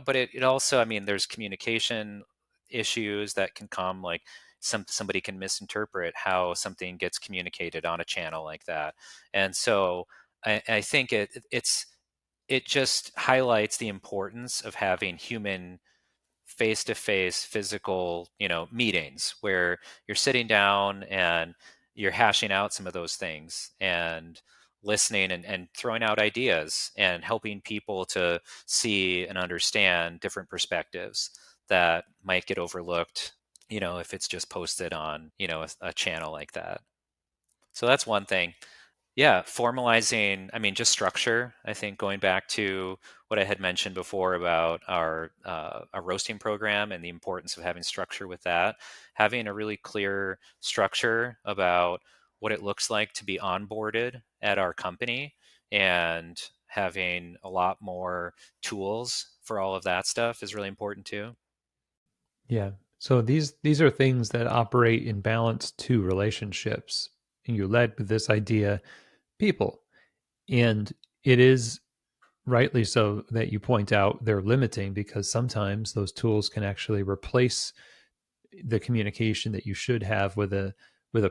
but it also, I mean, there's communication issues that can come, like somebody can misinterpret how something gets communicated on a channel like that. And so I think it just highlights the importance of having human face-to-face physical meetings where you're sitting down and you're hashing out some of those things and listening and throwing out ideas and helping people to see and understand different perspectives that might get overlooked if it's just posted on a channel like that. So that's one thing. Yeah, formalizing, I mean, just structure. I think going back to what I had mentioned before about our roasting program and the importance of having structure with that, having a really clear structure about what it looks like to be onboarded at our company, and having a lot more tools for all of that stuff is really important too. Yeah. So these are things that operate in balance to relationships. And you led with this idea, people. And it is rightly so that you point out they're limiting because sometimes those tools can actually replace the communication that you should have with a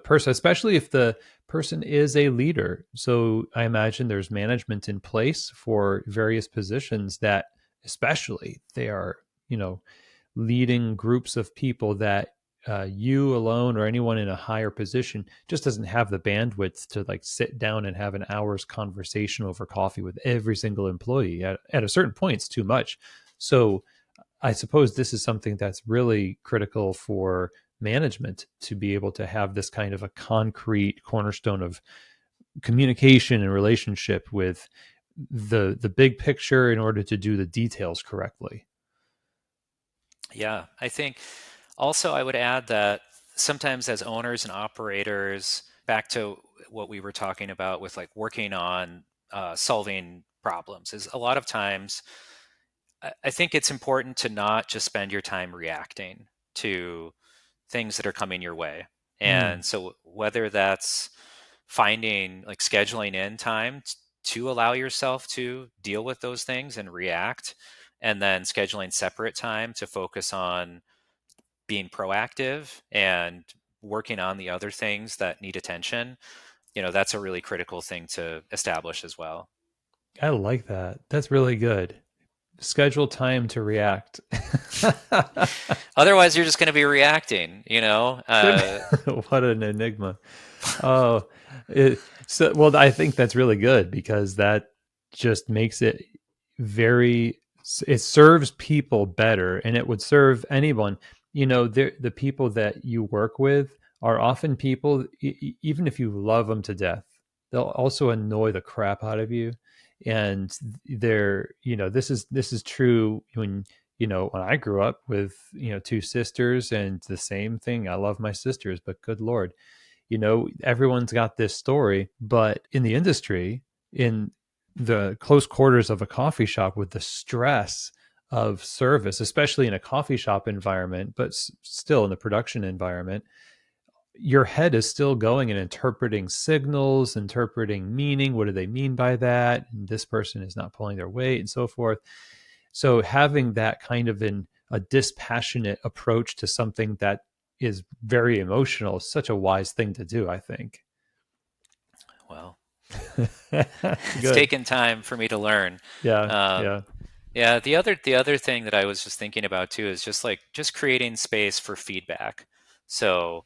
person, especially if the person is a leader. So I imagine there's management in place for various positions that especially they are, you know, leading groups of people that you alone or anyone in a higher position just doesn't have the bandwidth to like sit down and have an hour's conversation over coffee with every single employee. At a certain point, it's too much. So I suppose this is something that's really critical for management to be able to have this kind of a concrete cornerstone of communication and relationship with the big picture in order to do the details correctly. Yeah, I think also I would add that sometimes as owners and operators, back to what we were talking about with like working on solving problems, is a lot of times I think it's important to not just spend your time reacting to things that are coming your way. Mm. And so whether that's finding like scheduling in time to allow yourself to deal with those things and react, and then scheduling separate time to focus on being proactive and working on the other things that need attention, that's a really critical thing to establish as well. I like that. That's really good. Schedule time to react. Otherwise, you're just going to be reacting, What an enigma. Oh, well, I think that's really good because that just makes it very, it serves people better and it would serve anyone. The people that you work with are often people, even if you love them to death, they'll also annoy the crap out of you. And this is true when I grew up with, two sisters and the same thing. I love my sisters, but good Lord, everyone's got this story, but in the industry, in the close quarters of a coffee shop with the stress of service, especially in a coffee shop environment, but still in the production environment, your head is still going and interpreting signals, interpreting meaning. What do they mean by that? And this person is not pulling their weight and so forth. So having that kind of a dispassionate approach to something that is very emotional is such a wise thing to do, I think. Well, it's Good. taken time for me to learn. Yeah. Um, Yeah. yeah, the other thing that I was just thinking about too is just creating space for feedback. So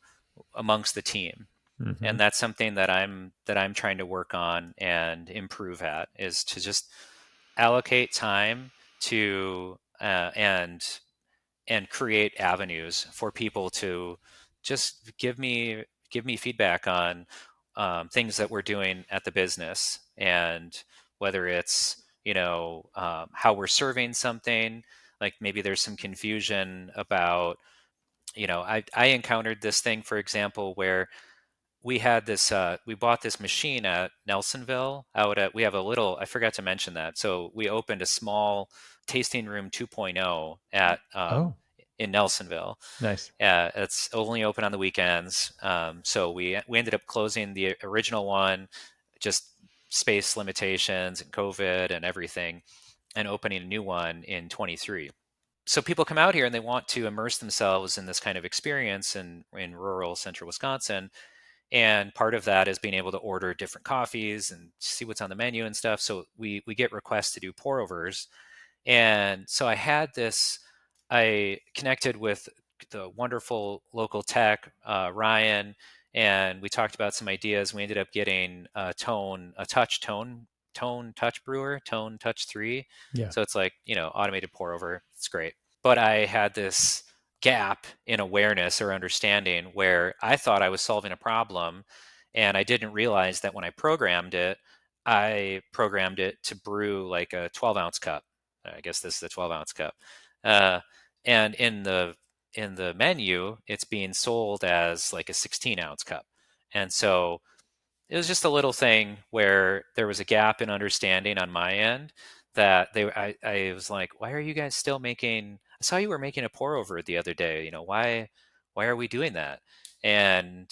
amongst the team, Hmm. and that's something that I'm trying to work on and improve at, is to just allocate time to and create avenues for people to just give me feedback on things that we're doing at the business, and whether it's how we're serving something. Like maybe there's some confusion about, I encountered this thing, for example, where we bought this machine at Nelsonville. We have a little, I forgot to mention that. So we opened a small tasting room 2.0 at Oh, in Nelsonville. nice. It's only open on the weekends. So we ended up closing the original one, just space limitations and COVID and everything, and opening a new one in 23. So people come out here and they want to immerse themselves in this kind of experience in rural central Wisconsin. And part of that is being able to order different coffees and see what's on the menu and stuff. So we get requests to do pour overs. And so I connected with the wonderful local tech, Ryan, and we talked about some ideas. We ended up getting Tone Touch brewer, Tone Touch 3. Yeah. So it's like, automated pour over. It's great. But I had this gap in awareness or understanding where I thought I was solving a problem, and I didn't realize that when I programmed it to brew like a 12-ounce cup. I guess this is a 12-ounce cup. Uh, and in the menu, it's being sold as like a 16-ounce cup. And so it was just a little thing where there was a gap in understanding on my end, that I was like, why are you guys still making, I saw you were making a pour over the other day, why are we doing that? And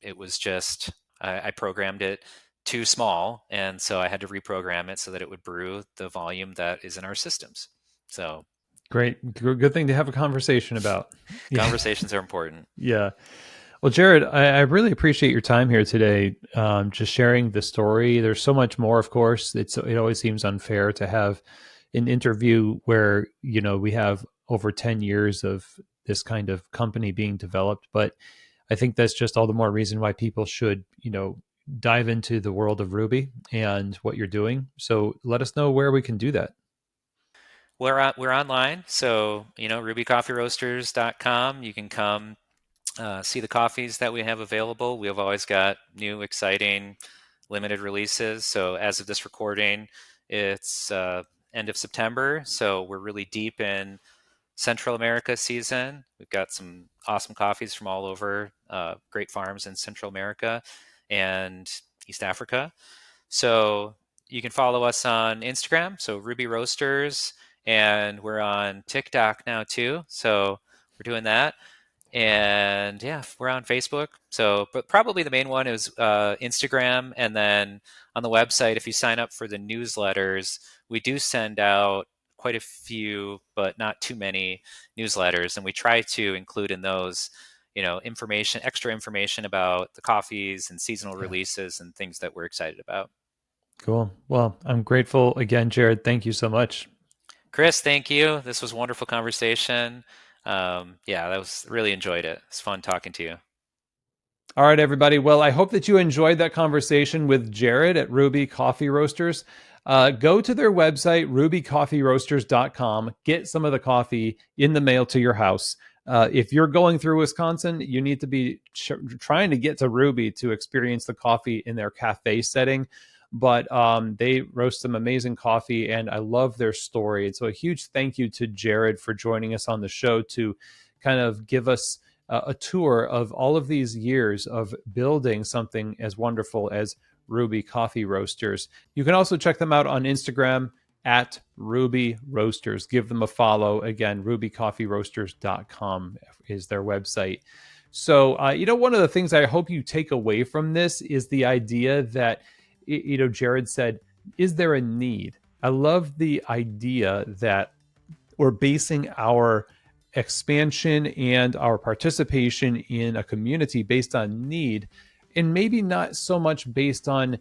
it was just, I programmed it too small. And so I had to reprogram it so that it would brew the volume that is in our systems. So Great. Good thing to have a conversation about. Yeah. conversations are important. Yeah. Well, Jared, I really appreciate your time here today, just sharing the story. There's so much more, of course. It always seems unfair to have an interview where we have over 10 years of this kind of company being developed. But I think that's just all the more reason why people should, dive into the world of Ruby and what you're doing. So let us know where we can do that. We're online, so rubycoffeeroasters.com. You can come see the coffees that we have available. We have always got new, exciting, limited releases. So as of this recording, it's end of September. So we're really deep in Central America season. We've got some awesome coffees from all over, great farms in Central America and East Africa. So you can follow us on Instagram, so Ruby Roasters, and we're on TikTok now too. So we're doing that. And yeah, we're on Facebook. So, but probably the main one is Instagram. And then on the website, if you sign up for the newsletters, we do send out quite a few, but not too many newsletters. And we try to include in those, extra information about the coffees and seasonal releases and things that we're excited about. Cool. Well, I'm grateful again, Jared. Thank you so much. Chris, thank you. This was a wonderful conversation. That was really enjoyed it. It's fun talking to you. All right, everybody. Well, I hope that you enjoyed that conversation with Jared at Ruby Coffee Roasters. Go to their website, rubycoffeeroasters.com. Get some of the coffee in the mail to your house. If you're going through Wisconsin, you need to be trying to get to Ruby to experience the coffee in their cafe setting. But they roast some amazing coffee, and I love their story. And so a huge thank you to Jared for joining us on the show to kind of give us a tour of all of these years of building something as wonderful as Ruby Coffee Roasters. You can also check them out on Instagram at Ruby Roasters. Give them a follow. Again, rubycoffeeroasters.com is their website. So, one of the things I hope you take away from this is the idea that, Jared said, is there a need? I love the idea that we're basing our expansion and our participation in a community based on need, and maybe not so much based on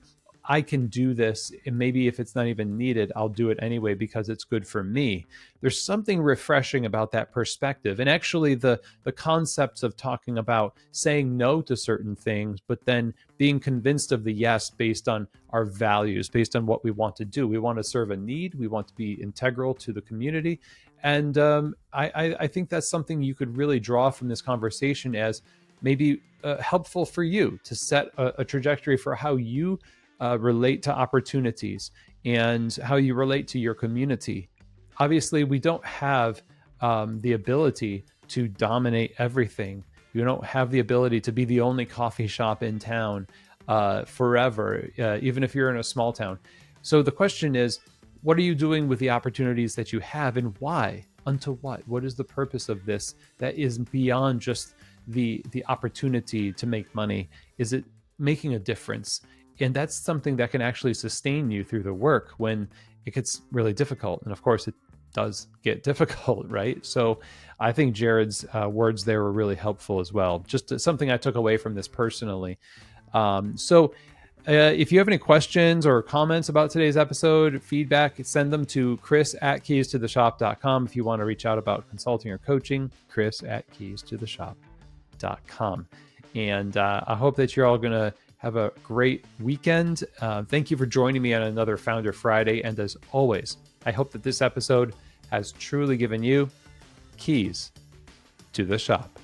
I can do this, and maybe if it's not even needed, I'll do it anyway because it's good for me. There's something refreshing about that perspective. And actually the concepts of talking about saying no to certain things, but then being convinced of the yes based on our values, based on what we want to do. We want to serve a need. We want to be integral to the community. And I think that's something you could really draw from this conversation as maybe helpful for you to set a trajectory for how you relate to opportunities and how you relate to your community. Obviously, we don't have the ability to dominate everything. You don't have the ability to be the only coffee shop in town forever, even if you're in a small town. So the question is, what are you doing with the opportunities that you have, and why? Unto what? What is the purpose of this that is beyond just the opportunity to make money? Is it making a difference? And that's something that can actually sustain you through the work when it gets really difficult. And of course, it does get difficult, right? So I think Jared's words there were really helpful as well. Just something I took away from this personally. If you have any questions or comments about today's episode, feedback, send them to chris@keystotheshop.com. If you want to reach out about consulting or coaching, chris@keystotheshop.com. And I hope that you're all going to have a great weekend. Thank you for joining me on another Founder Friday. And as always, I hope that this episode has truly given you keys to the shop.